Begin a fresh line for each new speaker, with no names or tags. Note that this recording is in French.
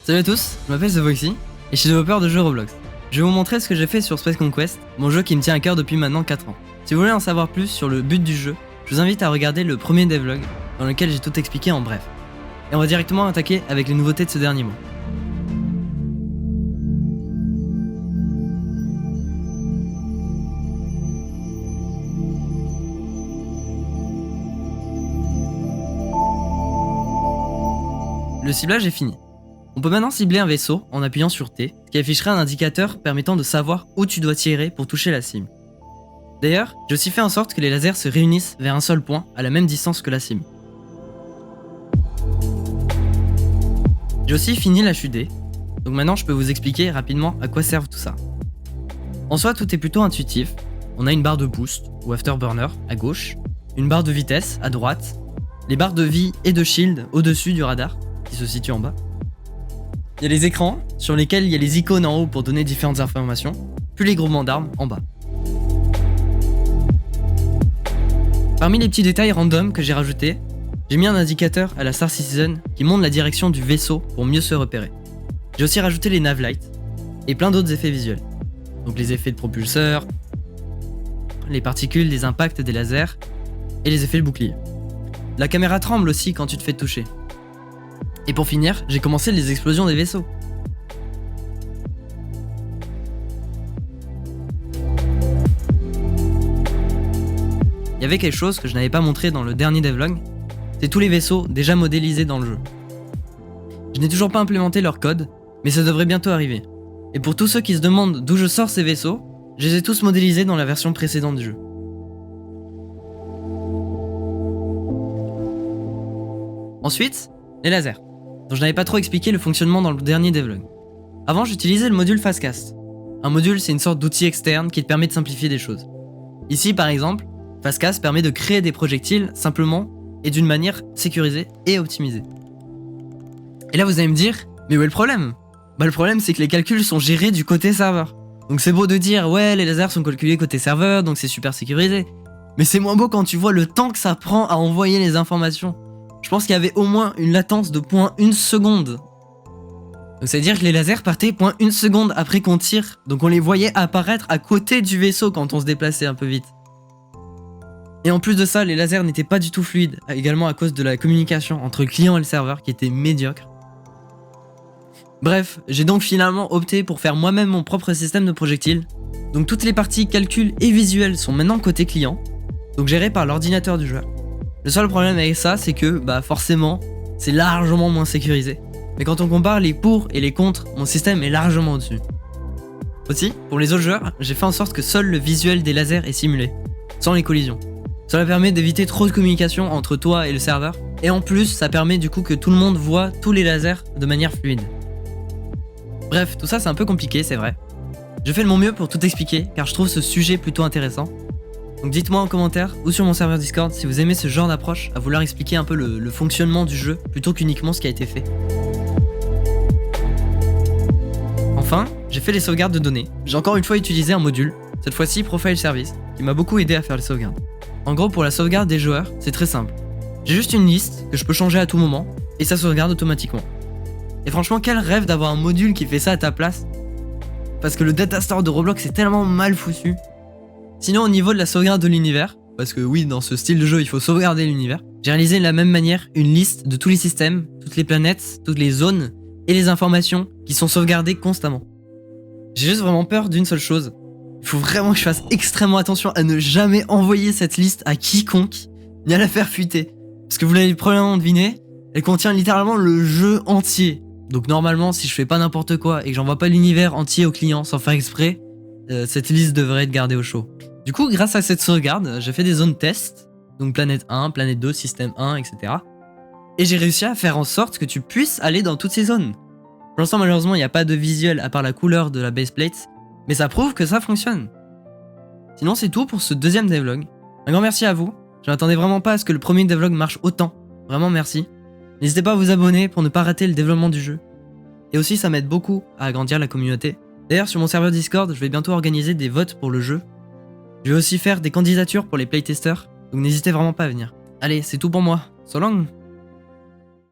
Salut à tous, je m'appelle TheFoxy et je suis développeur de jeux Roblox. Je vais vous montrer ce que j'ai fait sur Space Conquest, mon jeu qui me tient à cœur depuis maintenant 4 ans. Si vous voulez en savoir plus sur le but du jeu, je vous invite à regarder le premier devlog dans lequel j'ai tout expliqué en bref. Et on va directement attaquer avec les nouveautés de ce dernier mois. Le ciblage est fini. On peut maintenant cibler un vaisseau en appuyant sur T, ce qui afficherait un indicateur permettant de savoir où tu dois tirer pour toucher la cible. D'ailleurs, j'ai aussi fait en sorte que les lasers se réunissent vers un seul point à la même distance que la cible. J'ai aussi fini la HUD, donc maintenant je peux vous expliquer rapidement à quoi servent tout ça. En soi, tout est plutôt intuitif. On a une barre de boost ou afterburner à gauche, une barre de vitesse à droite, les barres de vie et de shield au-dessus du radar qui se situe en bas. Il y a les écrans sur lesquels il y a les icônes en haut pour donner différentes informations, puis les groupements d'armes en bas. Parmi les petits détails random que j'ai rajoutés, j'ai mis un indicateur à la Star Citizen qui montre la direction du vaisseau pour mieux se repérer. J'ai aussi rajouté les navlights et plein d'autres effets visuels. Donc les effets de propulseur, les particules, les impacts des lasers et les effets de bouclier. La caméra tremble aussi quand tu te fais toucher. Et pour finir, j'ai commencé les explosions des vaisseaux. Il y avait quelque chose que je n'avais pas montré dans le dernier devlog, c'est tous les vaisseaux déjà modélisés dans le jeu. Je n'ai toujours pas implémenté leur code, mais ça devrait bientôt arriver. Et pour tous ceux qui se demandent d'où je sors ces vaisseaux, je les ai tous modélisés dans la version précédente du jeu. Ensuite, les lasers, dont je n'avais pas trop expliqué le fonctionnement dans le dernier devlog. Avant, j'utilisais le module Fastcast. Un module, c'est une sorte d'outil externe qui te permet de simplifier des choses. Ici, par exemple, Fastcast permet de créer des projectiles simplement et d'une manière sécurisée et optimisée. Et là, vous allez me dire, mais où est le problème ? Le problème, c'est que les calculs sont gérés du côté serveur. Donc c'est beau de dire, ouais, les lasers sont calculés côté serveur, donc c'est super sécurisé. Mais c'est moins beau quand tu vois le temps que ça prend à envoyer les informations. Je pense qu'il y avait au moins une latence de 0.1 seconde. Donc ça veut dire que les lasers partaient 0.1 seconde après qu'on tire. Donc on les voyait apparaître à côté du vaisseau quand on se déplaçait un peu vite. Et en plus de ça, les lasers n'étaient pas du tout fluides, également à cause de la communication entre le client et le serveur qui était médiocre. Bref, j'ai donc finalement opté pour faire moi-même mon propre système de projectiles. Donc toutes les parties calcul et visuelles sont maintenant côté client, donc gérées par l'ordinateur du joueur. Le seul problème avec ça, c'est que, forcément, c'est largement moins sécurisé. Mais quand on compare les pour et les contre, mon système est largement au-dessus. Aussi, pour les autres joueurs, j'ai fait en sorte que seul le visuel des lasers est simulé, sans les collisions. Cela permet d'éviter trop de communication entre toi et le serveur, et en plus, ça permet du coup que tout le monde voit tous les lasers de manière fluide. Bref, tout ça c'est un peu compliqué, c'est vrai. Je fais de mon mieux pour tout expliquer, car je trouve ce sujet plutôt intéressant. Donc dites-moi en commentaire ou sur mon serveur Discord si vous aimez ce genre d'approche à vouloir expliquer un peu le fonctionnement du jeu plutôt qu'uniquement ce qui a été fait. Enfin, j'ai fait les sauvegardes de données. J'ai encore une fois utilisé un module, cette fois-ci Profile Service, qui m'a beaucoup aidé à faire les sauvegardes. En gros, pour la sauvegarde des joueurs, c'est très simple. J'ai juste une liste que je peux changer à tout moment et ça sauvegarde automatiquement. Et franchement, quel rêve d'avoir un module qui fait ça à ta place. Parce que le data store de Roblox est tellement mal foutu. Sinon, au niveau de la sauvegarde de l'univers, parce que oui, dans ce style de jeu, il faut sauvegarder l'univers, j'ai réalisé de la même manière une liste de tous les systèmes, toutes les planètes, toutes les zones et les informations qui sont sauvegardées constamment. J'ai juste vraiment peur d'une seule chose. Il faut vraiment que je fasse extrêmement attention à ne jamais envoyer cette liste à quiconque, ni à la faire fuiter. Parce que vous l'avez probablement deviné, elle contient littéralement le jeu entier. Donc normalement, si je fais pas n'importe quoi et que j'envoie pas l'univers entier au client sans faire exprès, cette liste devrait être gardée au chaud. Du coup, grâce à cette sauvegarde, j'ai fait des zones test, donc planète 1, planète 2, système 1, etc. Et j'ai réussi à faire en sorte que tu puisses aller dans toutes ces zones. Pour l'instant, malheureusement, il n'y a pas de visuel à part la couleur de la baseplate, mais ça prouve que ça fonctionne. Sinon, c'est tout pour ce deuxième devlog. Un grand merci à vous. Je m'attendais vraiment pas à ce que le premier devlog marche autant. Vraiment merci. N'hésitez pas à vous abonner pour ne pas rater le développement du jeu. Et aussi, ça m'aide beaucoup à agrandir la communauté. D'ailleurs, sur mon serveur Discord, je vais bientôt organiser des votes pour le jeu. Je vais aussi faire des candidatures pour les playtesters, donc n'hésitez vraiment pas à venir. Allez, c'est tout pour moi. So long!